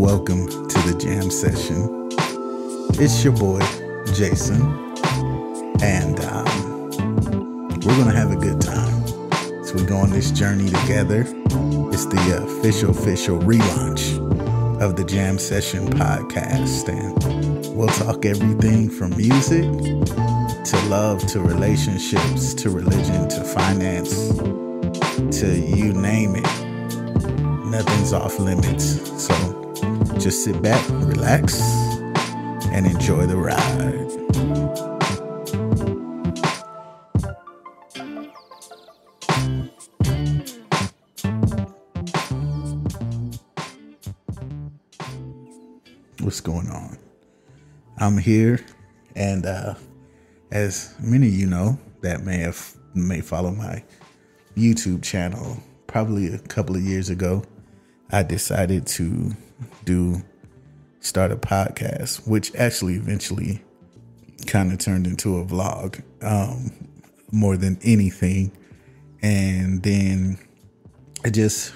welcome to the jam session. It's your boy, Jason, and we're going to have a good time. So we go on this journey together. It's the official relaunch of the Jam Session podcast, and we'll talk everything from music to love to relationships to religion to finance to you name it. Nothing's off limits. So just sit back, relax, and enjoy the ride. What's going on? I'm here, and as many of you know that may follow my YouTube channel, probably a couple of years ago, I decided to start a podcast, which actually eventually kind of turned into a vlog more than anything. And then I just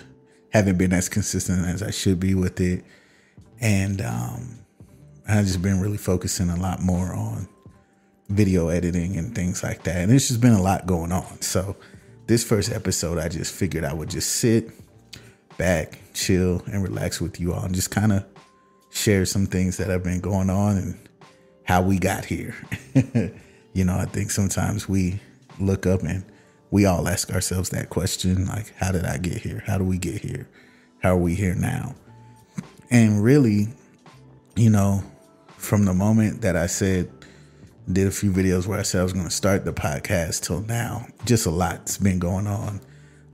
haven't been as consistent as I should be with it. And I've just been really focusing a lot more on video editing and things like that. And there's just been a lot going on. So this first episode, I just figured I would just sit back, chill, and relax with you all and just kind of share some things that have been going on and how we got here. You know, I think sometimes we look up and we all ask ourselves that question, like, how did I get here? How do we get here? How are we here now? And really, you know, from the moment that I did a few videos where I said I was going to start the podcast till now, just a lot's been going on.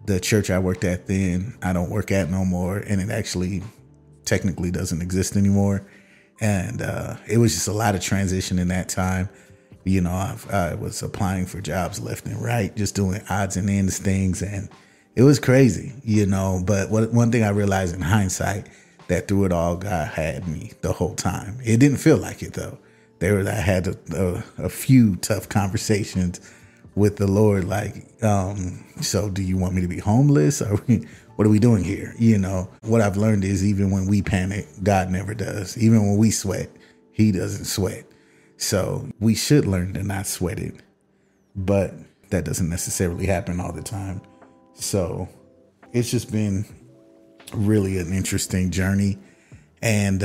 The church I worked at then, I don't work at no more, and it actually technically doesn't exist anymore. And it was just a lot of transition in that time. You know, I was applying for jobs left and right, just doing odds and ends things, and it was crazy, you know. But one thing I realized in hindsight, that through it all, God had me the whole time. It didn't feel like it, though. I had a few tough conversations with the Lord, like, so do you want me to be homeless? Or what are we doing here? You know, what I've learned is even when we panic, God never does. Even when we sweat, he doesn't sweat. So we should learn to not sweat it, but that doesn't necessarily happen all the time. So it's just been really an interesting journey. And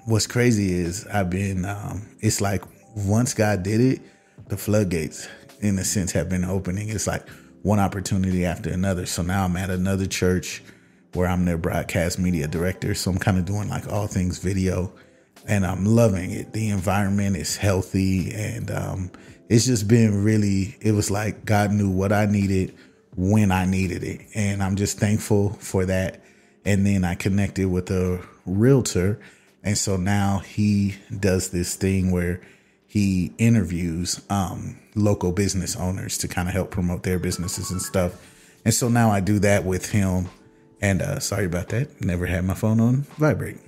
what's crazy is it's like once God did it, the floodgates in a sense have been opening. It's like one opportunity after another. So now I'm at another church where I'm their broadcast media director. So I'm kind of doing like all things video, and I'm loving it. The environment is healthy, and it's just been it was like God knew what I needed when I needed it. And I'm just thankful for that. And then I connected with a realtor. And so now he does this thing where he interviews local business owners to kind of help promote their businesses and stuff. And so now I do that with him. And sorry about that. Never had my phone on vibrate.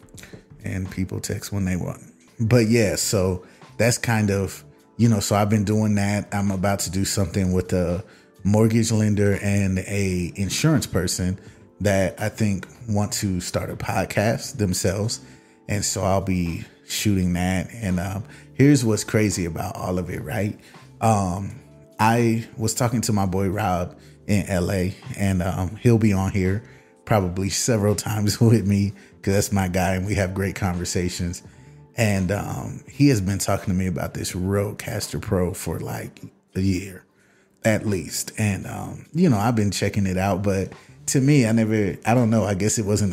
And people text when they want. But yeah, so that's kind of, you know, so I've been doing that. I'm about to do something with a mortgage lender and a insurance person that I think want to start a podcast themselves. And so I'll be shooting that. And here's what's crazy about all of it, right? I was talking to my boy Rob in LA, and he'll be on here probably several times with me because that's my guy and we have great conversations. And he has been talking to me about this Rodecaster Pro for like a year at least. And, you know, I've been checking it out, but to me, I don't know, I guess it wasn't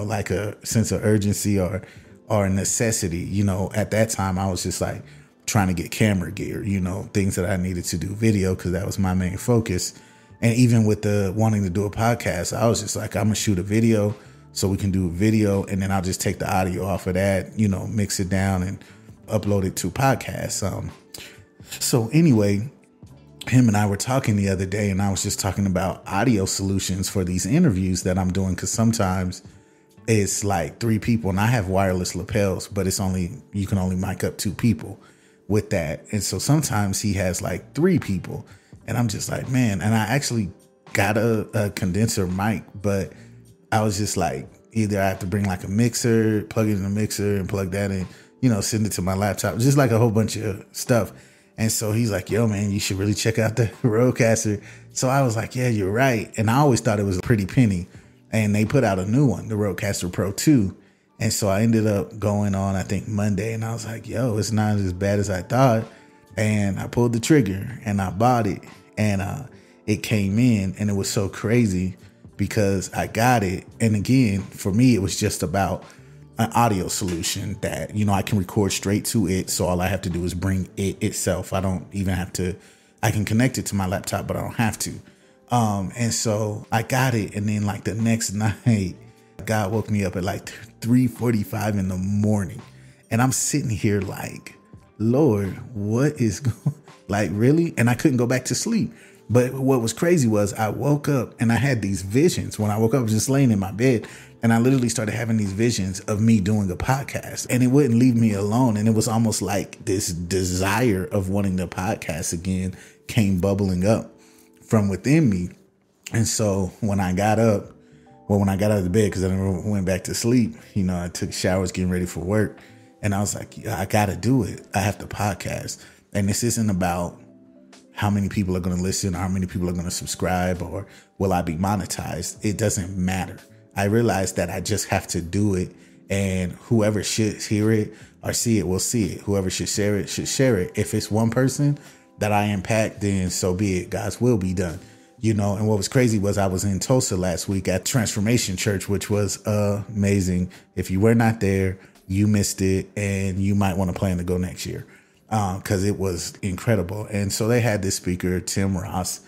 like a sense of urgency or a necessity. You know, at that time, I was just like trying to get camera gear, you know, things that I needed to do video because that was my main focus. And even with the wanting to do a podcast, I was just like, I'm going to shoot a video so we can do a video. And then I'll just take the audio off of that, you know, mix it down and upload it to podcasts. So anyway, him and I were talking the other day, and I was just talking about audio solutions for these interviews that I'm doing. Cause sometimes it's like 3 people, and I have wireless lapels, but you can only mic up 2 people with that. And so sometimes he has like 3 people, and I'm just like, man, and I actually got a condenser mic, but I was just like, either I have to bring like a mixer, plug it in the mixer and plug that in, send it to my laptop, just like a whole bunch of stuff. And so he's like, yo, man, you should really check out the Rodecaster. So I was like, yeah, you're right. And I always thought it was a pretty penny. And they put out a new one, the Rodecaster Pro 2. And so I ended up going on, I think, Monday. And I was like, yo, it's not as bad as I thought. And I pulled the trigger and I bought it. And it came in, and it was so crazy because I got it. And again, for me, it was just about an audio solution that, I can record straight to it. So all I have to do is bring it itself. I don't even have to, I can connect it to my laptop, but I don't have to. And so I got it. And then like the next night, God woke me up at like 3:45 in the morning. And I'm sitting here like, Lord, what is going, like, really? And I couldn't go back to sleep. But what was crazy was I woke up and I had these visions. When I woke up, I was just laying in my bed, and I literally started having these visions of me doing a podcast, and it wouldn't leave me alone. And it was almost like this desire of wanting to podcast again came bubbling up from within me. And so when I got up, when I got out of the bed, because I never went back to sleep, I took showers getting ready for work, and I was like, yeah, I got to do it. I have to podcast. And this isn't about how many people are going to listen, how many people are going to subscribe, or will I be monetized? It doesn't matter. I realized that I just have to do it, and whoever should hear it or see it will see it. Whoever should share it should share it. If it's one person that I impact, then so be it. God's will be done. And what was crazy was I was in Tulsa last week at Transformation Church, which was amazing. If you were not there, you missed it, and you might want to plan to go next year. Because it was incredible. And so they had this speaker, Tim Ross,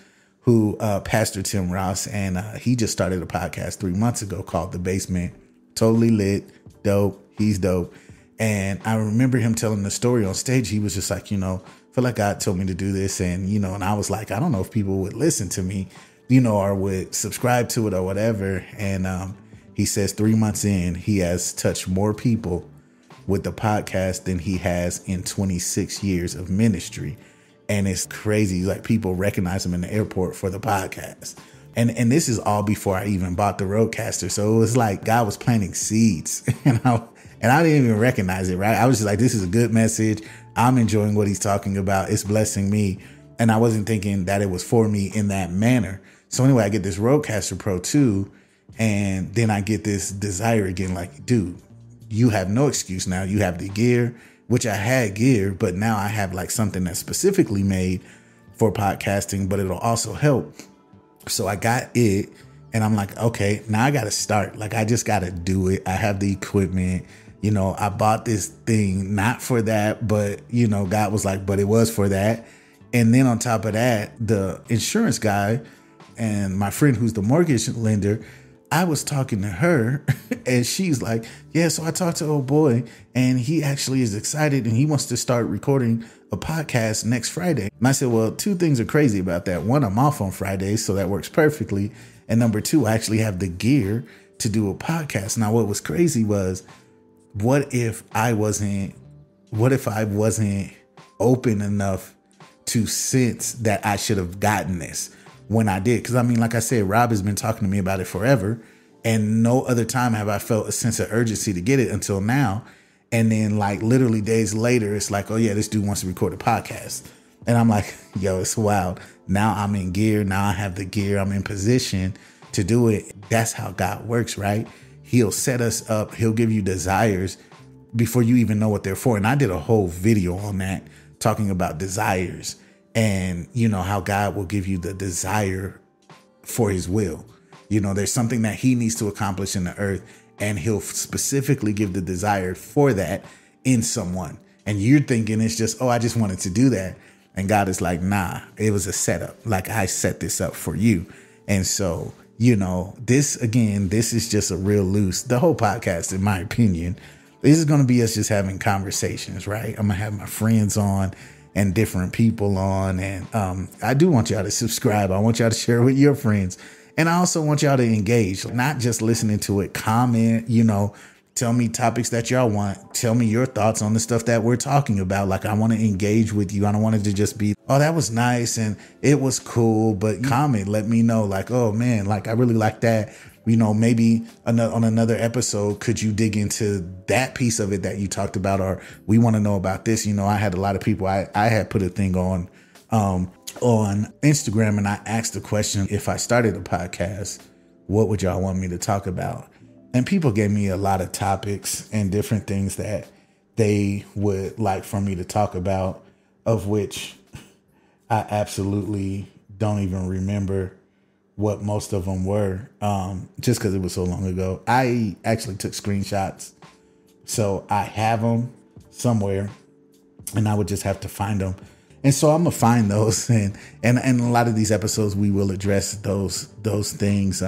Pastor Tim Ross, and he just started a podcast 3 months ago called The Basement. Totally lit, dope. He's dope. And I remember him telling the story on stage. He was just like, feel like God told me to do this. And, and I was like, I don't know if people would listen to me, or would subscribe to it or whatever. And he says 3 months in, he has touched more people with the podcast than he has in 26 years of ministry. And it's crazy. Like, people recognize him in the airport for the podcast. And this is all before I even bought the Rodecaster. So it was like God was planting seeds, and I didn't even recognize it, right? I was just like, this is a good message. I'm enjoying what he's talking about. It's blessing me. And I wasn't thinking that it was for me in that manner. So anyway, I get this Rodecaster Pro 2, and then I get this desire again, like, dude, you have no excuse now. You have the gear, which I had gear, but now I have like something that's specifically made for podcasting, but it'll also help. So I got it, and I'm like, okay, now I got to start. Like, I just got to do it. I have the equipment. I bought this thing not for that, but, God was like, but it was for that. And then on top of that, the insurance guy and my friend who's the mortgage lender, I was talking to her, and she's like, yeah, so I talked to old boy, and he actually is excited, and he wants to start recording a podcast next Friday. And I said, well, two things are crazy about that. One, I'm off on Fridays, so that works perfectly. And number two, I actually have the gear to do a podcast. Now, what was crazy was, what if I wasn't open enough to sense that I should have gotten this when I did? Because like I said, Rob has been talking to me about it forever, and no other time have I felt a sense of urgency to get it until now. And then like literally days later, it's like, oh yeah, this dude wants to record a podcast. And I'm like, yo, it's wild. Now I'm in gear. Now I have the gear. I'm in position to do it. That's how God works, right? He'll set us up. He'll give you desires before you even know what they're for. And I did a whole video on that, talking about desires. And, how God will give you the desire for his will. There's something that he needs to accomplish in the earth, and he'll specifically give the desire for that in someone. And you're thinking it's just, oh, I just wanted to do that. And God is like, nah, it was a setup. Like, I set this up for you. And so, this is just a real loose, the whole podcast, in my opinion, this is going to be us just having conversations, right? I'm going to have my friends on and different people on. And I do want y'all to subscribe. I want y'all to share with your friends. And I also want y'all to engage, not just listening to it, comment, tell me topics that y'all want. Tell me your thoughts on the stuff that we're talking about. Like, I want to engage with you. I don't want it to just be, oh, that was nice and it was cool, but comment, let me know, like, oh man, like, I really like that. maybe on another episode, could you dig into that piece of it that you talked about? Or we want to know about this. I had a lot of people, I had put a thing on Instagram, and I asked the question, if I started a podcast, what would y'all want me to talk about? And people gave me a lot of topics and different things that they would like for me to talk about, of which I absolutely don't even remember what most of them were, just because it was so long ago. I actually took screenshots, so I have them somewhere, and I would just have to find them. And so I'm gonna find those, and a lot of these episodes we will address those things.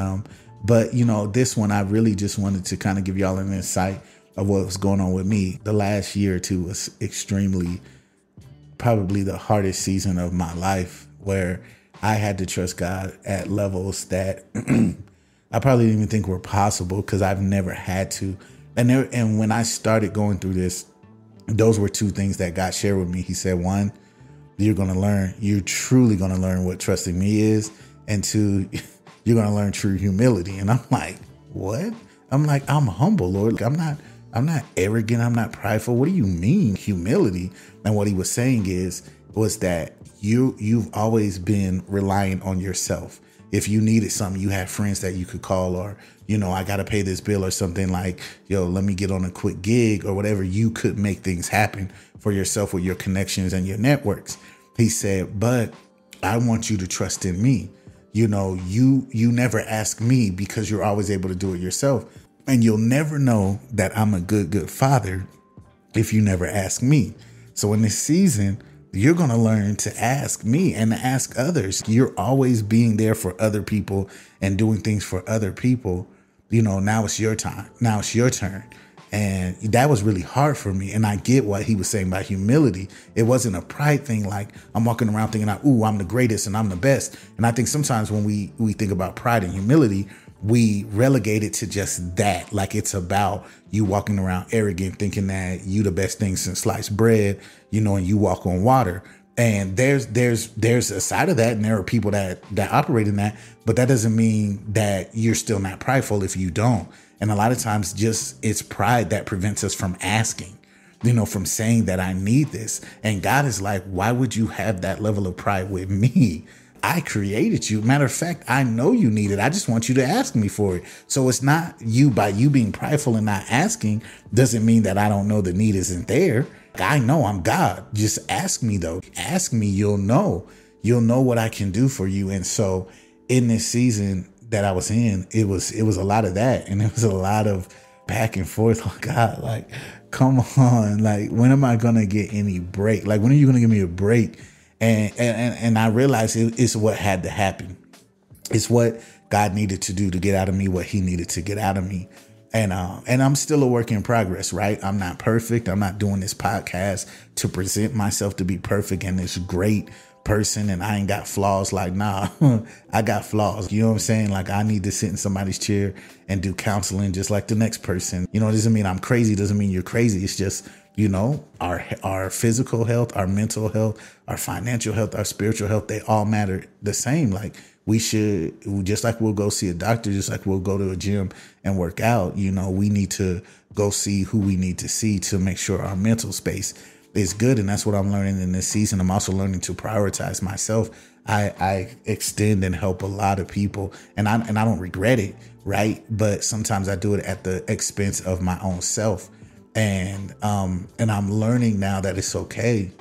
But this one I really just wanted to kind of give y'all an insight of what was going on with me. The last year or two was extremely, probably the hardest season of my life, where I had to trust God at levels that I probably didn't even think were possible, because I've never had to. And when I started going through this, those were two things that God shared with me. He said, one, you're truly going to learn what trusting me is. And two, you're going to learn true humility. And I'm like, what? I'm like, I'm humble, Lord. I'm not arrogant. I'm not prideful. What do you mean humility? And what he was saying was that you've always been relying on yourself. If you needed something, you had friends that you could call, or, I got to pay this bill or something, like, let me get on a quick gig or whatever. You could make things happen for yourself with your connections and your networks. He said, but I want you to trust in me. You never ask me, because you're always able to do it yourself. And you'll never know that I'm a good father if you never ask me. So in this season, you're going to learn to ask me and to ask others. You're always being there for other people and doing things for other people. Now it's your time. Now it's your turn. And that was really hard for me. And I get what he was saying about humility. It wasn't a pride thing, like I'm walking around thinking, I'm the greatest and I'm the best. And I think sometimes when we think about pride and humility, we relegate it to just that. Like it's about you walking around arrogant, thinking that you the best thing since sliced bread, and you walk on water. And there's a side of that, and there are people that operate in that, but that doesn't mean that you're still not prideful if you don't. And a lot of times it's pride that prevents us from asking, from saying that I need this. And God is like, why would you have that level of pride with me? I created you. Matter of fact, I know you need it. I just want you to ask me for it. So it's not you, by you being prideful and not asking doesn't mean that I don't know the need isn't there. I know I'm God. Just ask me though. Ask me, you'll know what I can do for you. And so in this season that I was in, it was a lot of that. And it was a lot of back and forth. Oh God, like, come on. Like, when am I going to get any break? Like, when are you going to give me a break? And I realized it's what had to happen. It's what God needed to do to get out of me what he needed to get out of me. And I'm still a work in progress, right? I'm not perfect. I'm not doing this podcast to present myself to be perfect and this great person, and I ain't got flaws. Like, nah, I got flaws. You know what I'm saying? Like, I need to sit in somebody's chair and do counseling just like the next person. It doesn't mean I'm crazy. It doesn't mean you're crazy. It's just, our physical health, our mental health, our financial health, our spiritual health, they all matter the same. Like, we should, just like we'll go see a doctor, just like we'll go to a gym and work out, we need to go see who we need to see to make sure our mental space is good. And that's what I'm learning in this season. I'm also learning to prioritize myself. I extend and help a lot of people, and I don't regret it, right? But sometimes I do it at the expense of my own self. And I'm learning now that it's okay,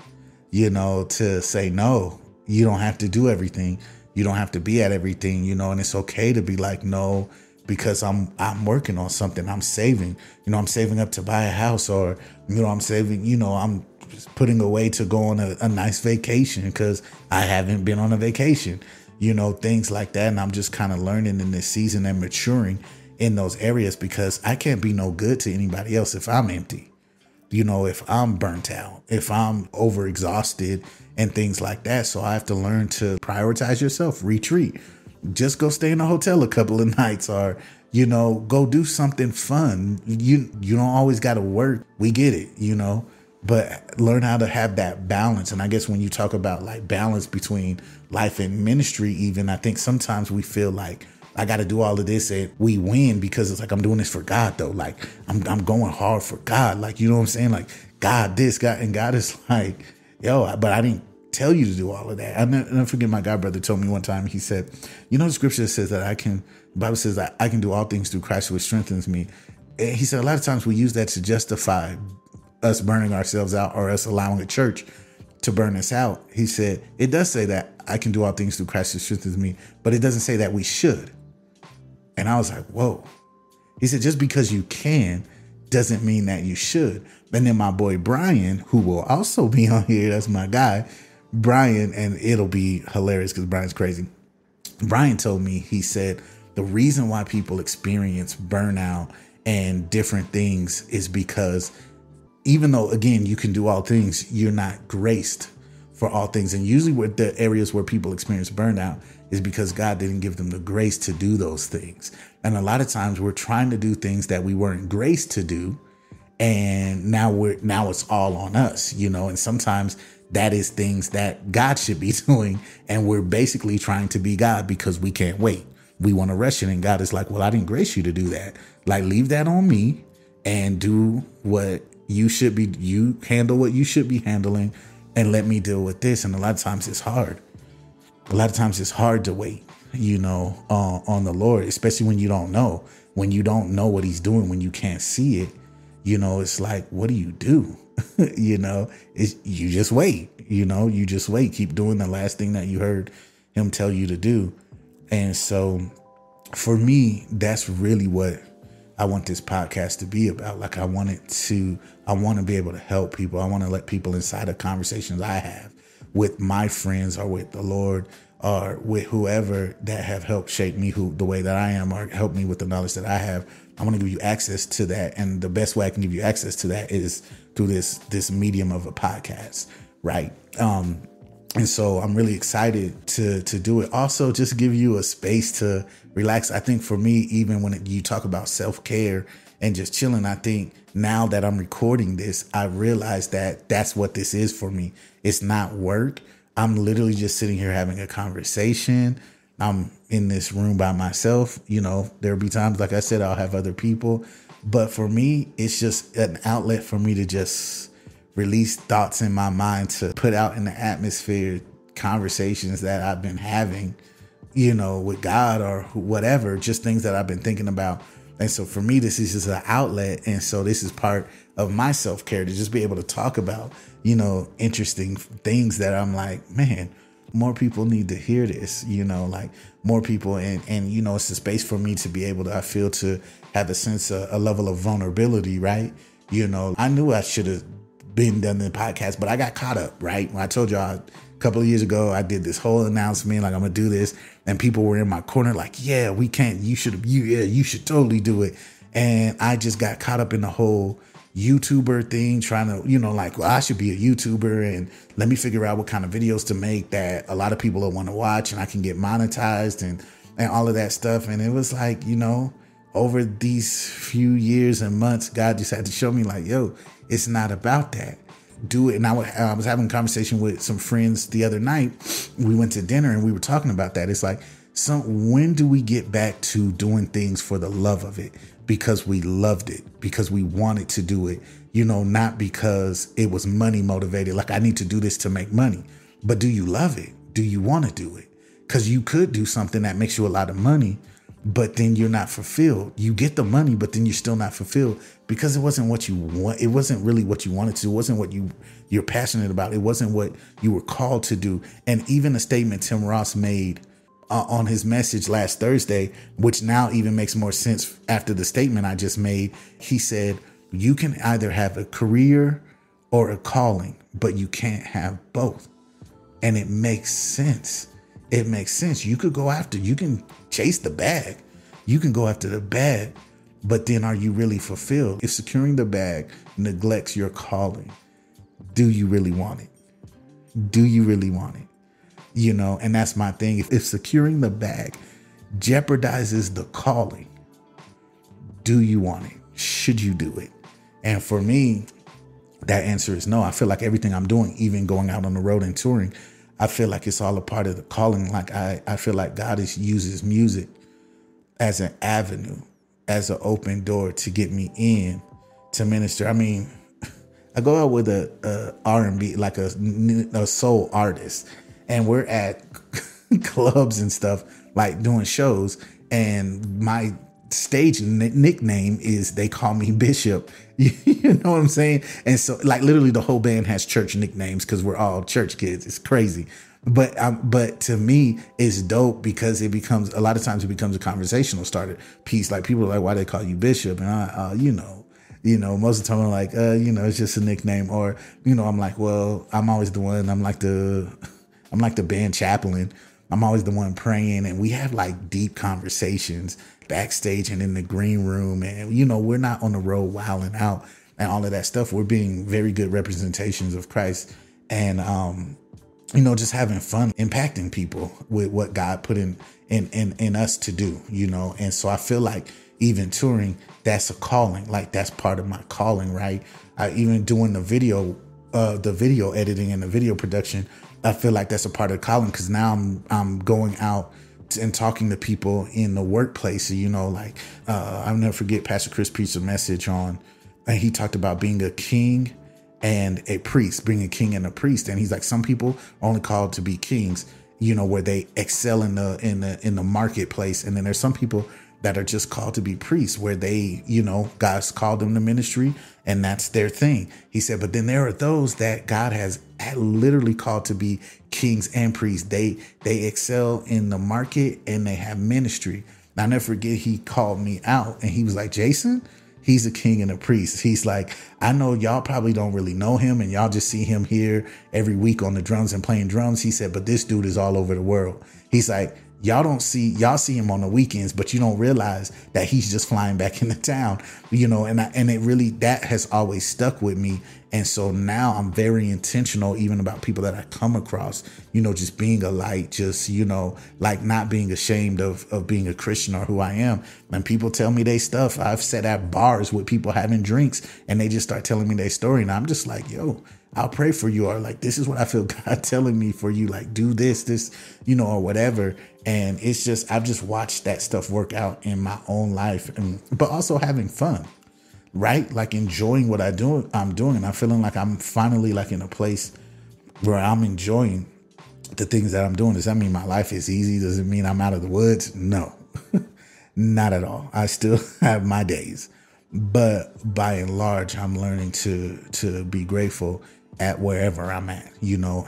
to say no. You don't have to do everything. You don't have to be at everything, and it's okay to be like, no, because I'm working on something. I'm saving, I'm saving up to buy a house, or, I'm saving, I'm just putting away to go on a nice vacation because I haven't been on a vacation, things like that. And I'm just kind of learning in this season and maturing in those areas, because I can't be no good to anybody else if I'm empty, if I'm burnt out, if I'm overexhausted and things like that. So I have to learn to prioritize yourself, retreat, just go stay in a hotel a couple of nights, or, go do something fun. You don't always got to work. We get it, but learn how to have that balance. And I guess when you talk about like balance between life and ministry, even, I think sometimes we feel like I got to do all of this and we win because it's like, I'm doing this for God though. Like I'm going hard for God. Like, you know what I'm saying? Like God, this God, and God is like, yo, but I didn't tell you to do all of that. I never forget my God brother told me one time, he said, you know, the scripture says that the Bible says that I can do all things through Christ which strengthens me. And he said, a lot of times we use that to justify us burning ourselves out or us allowing a church to burn us out. He said, it does say that I can do all things through Christ who strengthens me, but it doesn't say that we should. And I was like, whoa. He said, just because you can doesn't mean that you should. And then my boy Brian, who will also be on here, that's my guy, Brian, and it'll be hilarious because Brian's crazy. Brian told me, he said, the reason why people experience burnout and different things is because even though, again, you can do all things, you're not graced for all things. And usually with the areas where people experience burnout is because God didn't give them the grace to do those things. And a lot of times we're trying to do things that we weren't graced to do. And now it's all on us, you know, and sometimes that is things that God should be doing. And we're basically trying to be God because we can't wait. We want to rush it. And God is like, well, I didn't grace you to do that. Like, leave that on me and do what you should be. You handle what you should be handling and let me deal with this. And a lot of times it's hard. A lot of times it's hard to wait, you know, on the Lord, especially when you don't know what he's doing, when you can't see it. You know, it's like, what do? You know, you just wait, you just wait, keep doing the last thing that you heard him tell you to do. And so for me, that's really what I want this podcast to be about. Like I want to be able to help people. I want to let people inside of conversations I have with my friends or with the Lord or with whoever that have helped shape me the way that I am or help me with the knowledge that I have. I want to give you access to that. And the best way I can give you access to that is through this medium of a podcast. Right. And so I'm really excited to do it. Also, just give you a space to relax. I think for me, even when you talk about self-care and just chilling, I think now that I'm recording this, I realize that that's what this is for me. It's not work. I'm literally just sitting here having a conversation. I'm in this room by myself. You know, there'll be times, like I said, I'll have other people. But for me, it's just an outlet for me to just release thoughts in my mind to put out in the atmosphere conversations that I've been having, you know, with God or whatever, just things that I've been thinking about. And so for me, this is just an outlet. And so this is part of my self-care to just be able to talk about, you know, interesting things that I'm like, man, more people need to hear this, you know, like more people. And, you know, it's a space for me to be able to, I feel, to have a sense of a level of vulnerability, right? You know, I knew I should have been done the podcast, but I got caught up, right? When I told y'all a couple of years ago, I did this whole announcement, like I'm gonna do this, and people were in my corner like, yeah, we can't, you should totally do it. And I just got caught up in the whole YouTuber thing, trying to, you know, like, well, I should be a YouTuber and let me figure out what kind of videos to make that a lot of people will want to watch and I can get monetized and all of that stuff. And it was like, you know, over these few years and months, God just had to show me like, yo, it's not about that. Do it. And I was having a conversation with some friends the other night. We went to dinner and we were talking about that. It's like, when do we get back to doing things for the love of it? Because we loved it, because we wanted to do it, you know, not because it was money motivated. Like, I need to do this to make money. But do you love it? Do you want to do it? Because you could do something that makes you a lot of money, but then you're not fulfilled. You get the money, but then you're still not fulfilled because it wasn't what you want. It wasn't really what you wanted to. It wasn't what you're passionate about. It wasn't what you were called to do. And even a statement Tim Ross made on his message last Thursday, which now even makes more sense after the statement I just made. He said, you can either have a career or a calling, but you can't have both. And it makes sense. It makes sense. You can chase the bag. You can go after the bag, but then are you really fulfilled? If securing the bag neglects your calling, do you really want it? Do you really want it? You know, and that's my thing. If securing the bag jeopardizes the calling, do you want it? Should you do it? And for me, that answer is no. I feel like everything I'm doing, even going out on the road and touring, I feel like it's all a part of the calling. Like I feel like God uses music as an avenue, as an open door to get me in to minister. I mean, I go out with a R&B, like a soul artist, and we're at clubs and stuff, like doing shows, and my stage nickname is, they call me Bishop. You know what I'm saying? And so, like, literally the whole band has church nicknames because we're all church kids. It's crazy. But to me, it's dope because it becomes, a lot of times it becomes a conversational starter piece. Like, people are like, why they call you Bishop? And most of the time I'm like, it's just a nickname. Or, I'm like, well, I'm always the one, I'm like the band chaplain. I'm always the one praying, and we have like deep conversations backstage and in the green room. And, we're not on the road wilding out and all of that stuff. We're being very good representations of Christ, and, just having fun, impacting people with what God put in us to do, And so I feel like even touring, that's a calling. Like, that's part of my calling, right? Even doing the video editing and the video production, I feel like that's a part of the calling, because now I'm going out and talking to people in the workplace. I'll never forget, Pastor Chris preached a message on, and he talked about being a king and a priest, being a king and a priest. And he's like, some people are only called to be kings, where they excel in the marketplace. And then there's some people that are just called to be priests, where they, God's called them to ministry and that's their thing. He said, but then there are those that God has literally called to be kings and priests. They excel in the market and they have ministry. And I'll never forget, he called me out and he was like, Jason, he's a king and a priest. He's like, I know y'all probably don't really know him and y'all just see him here every week on the drums and playing drums. He said, but this dude is all over the world. He's like, y'all see him on the weekends, but you don't realize that he's just flying back into town, and it really, that has always stuck with me. And so now I'm very intentional, even about people that I come across, just being a light, just, like not being ashamed of being a Christian or who I am. When people tell me they stuff, I've sat at bars with people having drinks and they just start telling me their story. And I'm just like, yo, I'll pray for you, or like, this is what I feel God telling me for you, like, do this, or whatever. And it's just, I've just watched that stuff work out in my own life, but also having fun, right? Like enjoying what I'm doing. And I'm feeling like I'm finally like in a place where I'm enjoying the things that I'm doing. Does that mean my life is easy? Does it mean I'm out of the woods? No, not at all. I still have my days, but by and large, I'm learning to be grateful at wherever I'm at,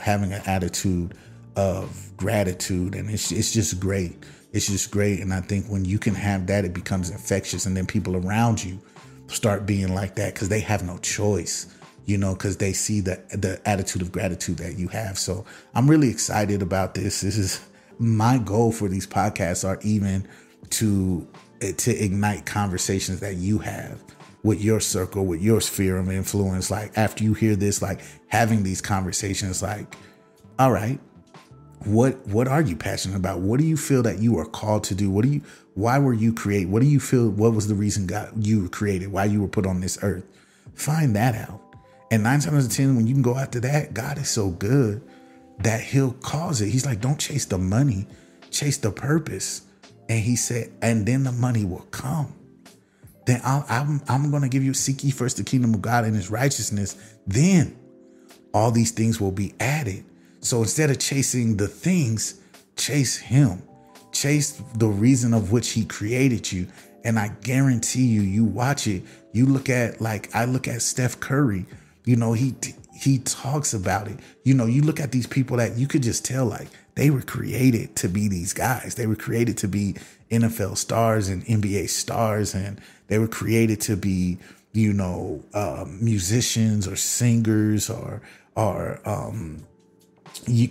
having an attitude of gratitude. And it's just great. It's just great. And I think when you can have that, it becomes infectious. And then people around you start being like that because they have no choice, because they see the attitude of gratitude that you have. So I'm really excited about this. This is my goal for these podcasts, are even to ignite conversations that you have with your circle, with your sphere of influence. Like, after you hear this, like having these conversations, like, all right, what are you passionate about? What do you feel that you are called to do? Why were you created? What do you feel? What was the reason you were created? Why you were put on this earth? Find that out. And 9 times out of 10, when you can go after that, God is so good that he'll cause it. He's like, don't chase the money, chase the purpose. And he said, and then the money will come. Then I'm going to give you, seek ye first the kingdom of God and his righteousness. Then all these things will be added. So instead of chasing the things, chase him, chase the reason of which he created you. And I guarantee you watch it. You look at, like, I look at Steph Curry, he talks about it. You look at these people that you could just tell, like, they were created to be these guys. They were created to be NFL stars and NBA stars. And they were created to be, musicians or singers or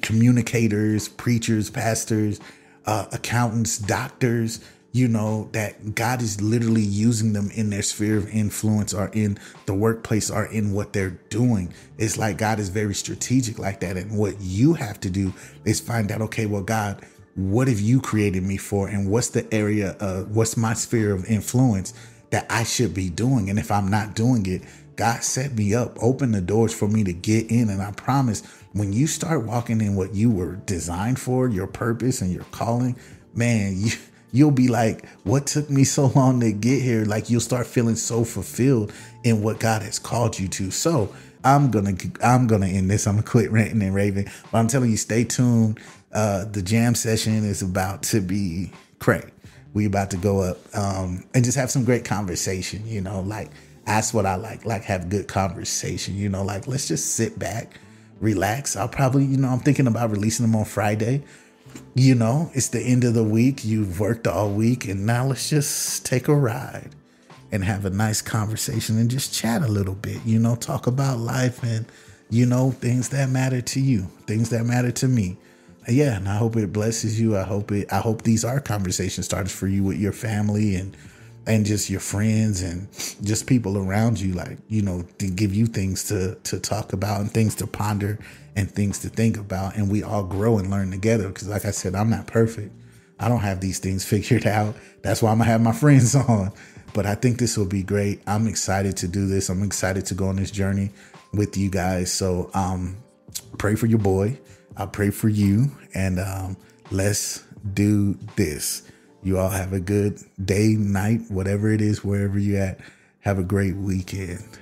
communicators, preachers, pastors, accountants, doctors, that God is literally using them in their sphere of influence or in the workplace or in what they're doing. It's like God is very strategic like that. And what you have to do is find out, okay, well, God, what have you created me for? And what's the area what's my sphere of influence that I should be doing? And if I'm not doing it, God set me up, open the doors for me to get in. And I promise, when you start walking in what you were designed for, your purpose and your calling, man, you'll be like, what took me so long to get here? Like, you'll start feeling so fulfilled in what God has called you to. So I'm gonna end this. I'm gonna quit ranting and raving, but I'm telling you, stay tuned. The jam session is about to be crazy. We about to go up and just have some great conversation, like ask what I like have good conversation, like let's just sit back, relax. I'll probably, I'm thinking about releasing them on Friday. It's the end of the week. You've worked all week, and now let's just take a ride and have a nice conversation and just chat a little bit, talk about life and, things that matter to you, things that matter to me. Yeah, and I hope it blesses you. I hope these are conversation starters for you with your family and just your friends and just people around you, like, to give you things to talk about and things to ponder and things to think about. And we all grow and learn together. Because like I said, I'm not perfect. I don't have these things figured out. That's why I'm gonna have my friends on. But I think this will be great. I'm excited to do this. I'm excited to go on this journey with you guys. So pray for your boy. I pray for you, and let's do this. You all have a good day, night, whatever it is, wherever you're at. Have a great weekend.